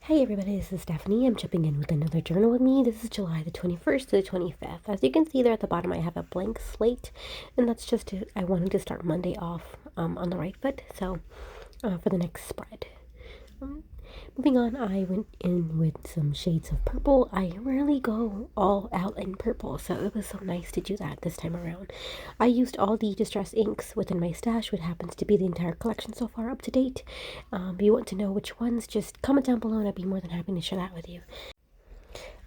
Hey everybody, this is Stephanie. I'm jumping in with another journal with me. This is July the 21st to the 25th. As you can see there at the bottom, I have a blank slate, and that's I wanted to start Monday off on the right foot, so for the next spread. Um, Moving on, I went in with some shades of purple. I rarely go all out in purple, so it was so nice to do that this time around. I used all the Distress inks within my stash, which happens to be the entire collection so far up to date. If you want to know which ones, just comment down below and I'd be more than happy to share that with you.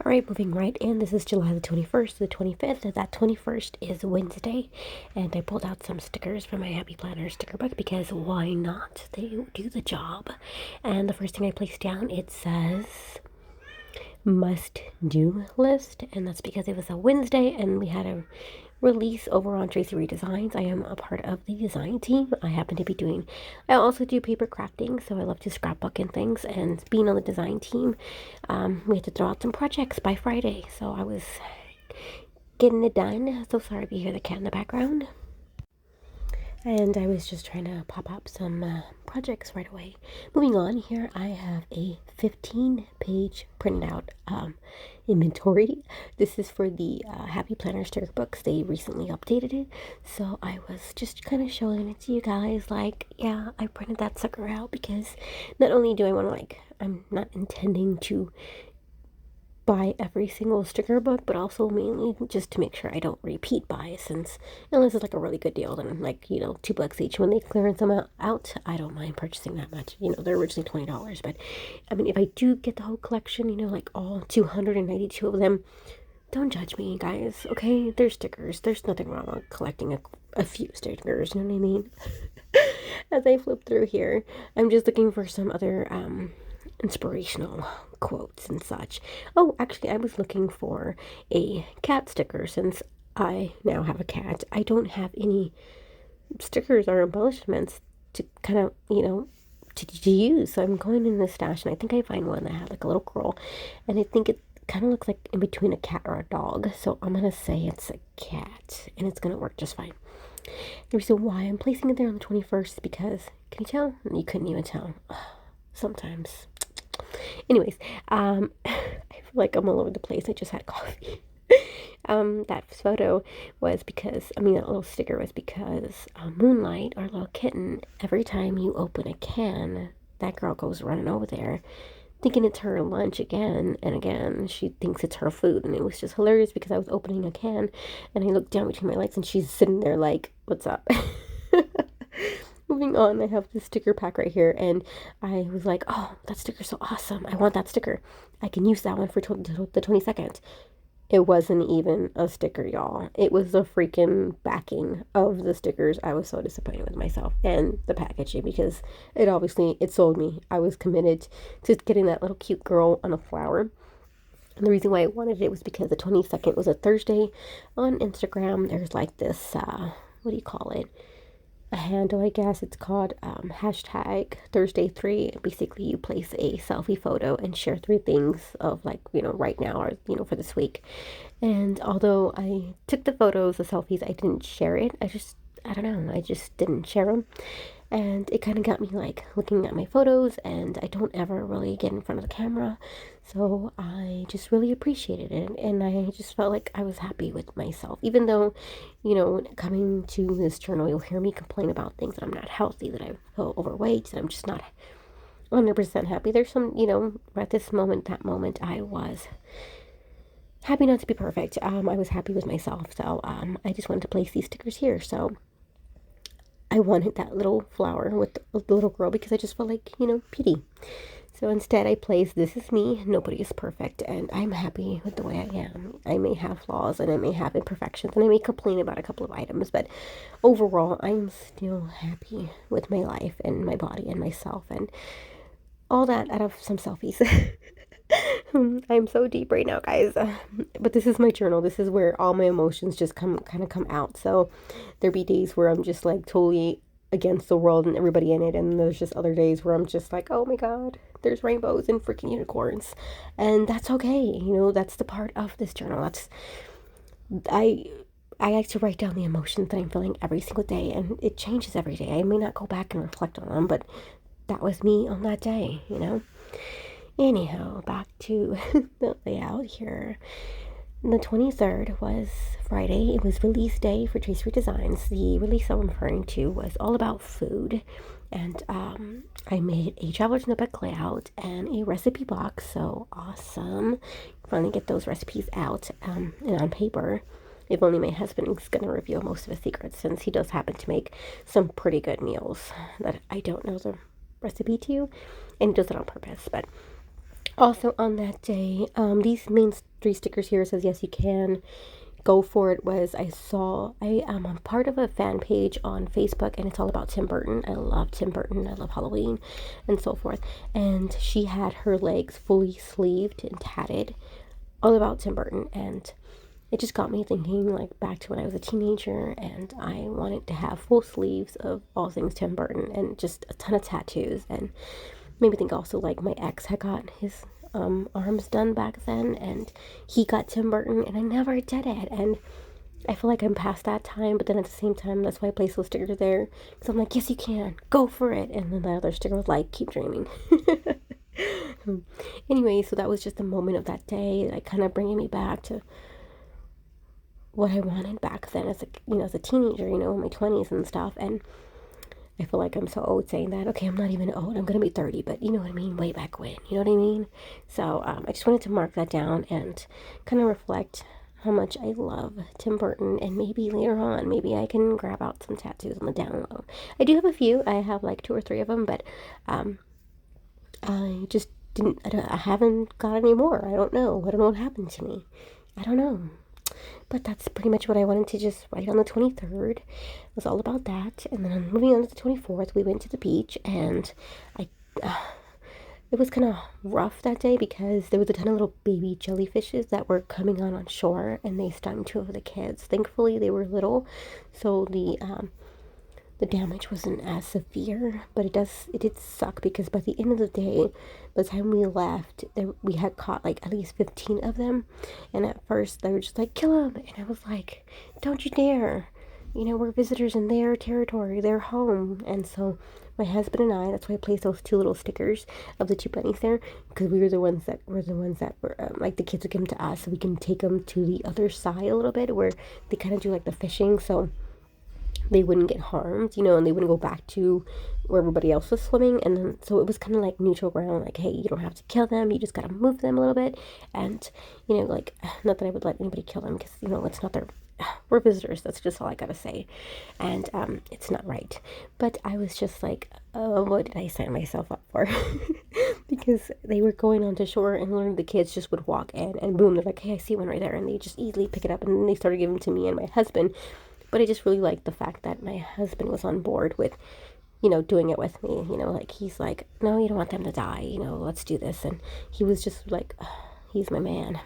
All right, moving right in. This is July the 21st to the 25th. That 21st is Wednesday. And I pulled out some stickers from my Happy Planner sticker book because why not? They do the job. And the first thing I placed down, it says must do list. And that's because it was a Wednesday and we had a release over on Tracy Redesigns. I am a part of the design team. I also do paper crafting, so I love to scrapbook and things. And being on the design team, we had to throw out some projects by Friday, so I was getting it done. So sorry if you hear the cat in the background. And I was just trying to pop up some projects right away. Moving on, here I have a 15-page printed out inventory. This is for the Happy Planner sticker books. They recently updated it. So I was just kind of showing it to you guys. Like, yeah, I printed that sucker out because not only do I want to, I'm not intending to buy every single sticker book, but also mainly just to make sure I don't repeat buy, since unless it's like a really good deal, then $2 each. When they clearance them out, I don't mind purchasing that much. They're originally $20, but I mean, if I do get the whole collection, like all 292 of them, don't judge me, guys, okay? They're stickers. There's nothing wrong with collecting a few stickers, you know what I mean? As I flip through here, I'm just looking for some other inspirational quotes and such. Oh, actually, I was looking for a cat sticker since I now have a cat. I don't have any stickers or embellishments to kind of, to use. So I'm going in the stash and I think I find one that had like a little girl, and I think it kind of looks like in between a cat or a dog. So I'm going to say it's a cat and it's going to work just fine. The reason why I'm placing it there on the 21st is because, can you tell? You couldn't even tell. Sometimes. Anyways, I feel like I'm all over the place. I just had coffee. That photo was because, that little sticker was because Moonlight, our little kitten, every time you open a can, that girl goes running over there thinking it's her lunch again and again. She thinks it's her food, and it was just hilarious because I was opening a can and I looked down between my legs and she's sitting there like, what's up? Moving on, I have this sticker pack right here, and I was like, oh, that sticker's so awesome. I want that sticker. I can use that one for the 22nd. It wasn't even a sticker, y'all. It was the freaking backing of the stickers. I was so disappointed with myself and the packaging because it sold me. I was committed to getting that little cute girl on a flower. And the reason why I wanted it was because the 22nd was a Thursday. On Instagram, there's like this, what do you call it? A handle, I guess it's called hashtag Thursday3. Basically, you place a selfie photo and share 3 things of right now or for this week. And although I took the photos, the selfies, I didn't share it. I don't know, I just didn't share them. And it kind of got me like looking at my photos, and I don't ever really get in front of the camera, so I just really appreciated it, and I just felt like I was happy with myself, even though coming to this journal, you'll hear me complain about things, that I'm not healthy, that I feel overweight, that I'm just not 100% happy. There's some, at this moment, that moment, I was happy not to be perfect. I was happy with myself, so I just wanted to place these stickers here. So I wanted that little flower with the little girl because I just felt like, pity. So instead I placed This Is Me, Nobody Is Perfect, and I'm happy with the way I am. I may have flaws and I may have imperfections and I may complain about a couple of items, but overall I'm still happy with my life and my body and myself and all that out of some selfies. I'm so deep right now, guys. But this is my journal. This is where all my emotions just come out. So there be days where I'm just like totally against the world and everybody in it, and there's just other days where I'm just like, oh my god, there's rainbows and freaking unicorns, and that's okay. That's the part of this journal. I like to write down the emotions that I'm feeling every single day, and it changes every day. I may not go back and reflect on them, but that was me on that day. Anyhow, back to the layout here. The 23rd was Friday. It was release day for Tree Street Designs. The release I'm referring to was all about food. And I made a traveler's notebook layout and a recipe box. So awesome. Finally get those recipes out and on paper. If only my husband is going to reveal most of his secrets, since he does happen to make some pretty good meals that I don't know the recipe to. And he does it on purpose. But also on that day, these main three stickers here says yes you can go for it. Was I am a part of a fan page on Facebook, and it's all about Tim Burton. I love Tim Burton, I love Halloween and so forth. And she had her legs fully sleeved and tatted, all about Tim Burton. And it just got me thinking, like, back to when I was a teenager and I wanted to have full sleeves of all things Tim Burton and just a ton of tattoos. And made me think also, like, my ex had got his arms done back then, and he got Tim Burton, and I never did it. And I feel like I'm past that time, but then at the same time, that's why I place those stickers there, because I'm like, yes, you can, go for it. And then the other sticker was like, keep dreaming. Anyway, so that was just a moment of that day, like, kind of bringing me back to what I wanted back then as a teenager, in my 20s and stuff. And I feel like I'm so old saying that. Okay, I'm not even old. I'm going to be 30, but you know what I mean? Way back when. You know what I mean? So I just wanted to mark that down and kind of reflect how much I love Tim Burton. And maybe later on, maybe I can grab out some tattoos on the down low. I do have a few. I have like 2 or 3 of them, but I just I haven't got any more. I don't know. I don't know what happened to me. I don't know. But that's pretty much what I wanted to just write on the 23rd. It was all about that. And then moving on to the 24th, we went to the beach, and I it was kind of rough that day because there was a ton of little baby jellyfishes that were coming on shore, and they stung 2 of the kids. Thankfully, they were little, so the damage wasn't as severe, but it did suck because by the end of the day, by the time we left, we had caught like at least 15 of them. And at first they were just like, kill them, and I was like, don't you dare, we're visitors in their territory, their home. And so my husband and I, that's why I placed those 2 little stickers of the 2 bunnies there, because we were the ones that were like, the kids would give them to us so we can take them to the other side a little bit where they kind of do like the fishing, so they wouldn't get harmed, and they wouldn't go back to where everybody else was swimming. And then, so it was kind of like neutral ground, like, hey, you don't have to kill them, you just gotta move them a little bit. And, like, not that I would let anybody kill them, because, it's not their, we're visitors, that's just all I gotta say. And, it's not right. But I was just like, oh, what did I sign myself up for? Because they were going onto shore, and literally the kids just would walk in, and boom, they're like, hey, I see one right there, and they just easily pick it up, and then they started giving it to me and my husband. But I just really liked the fact that my husband was on board with, doing it with me. Like, he's like, no, you don't want them to die, let's do this. And he was just like, he's my man.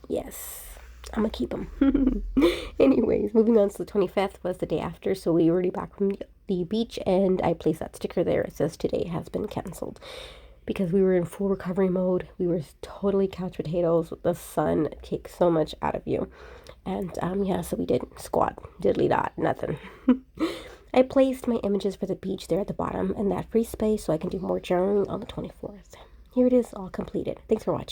Yes, I'm gonna keep him. Anyways, moving on to the 25th was the day after, so we were already back from the beach, and I placed that sticker there. It says today has been canceled, because we were in full recovery mode. We were totally couch potatoes. The sun takes so much out of you. And yeah, so we did squat, diddly dot, nothing. I placed my images for the beach there at the bottom in that free space so I can do more journaling on the 24th. Here it is, all completed. Thanks for watching.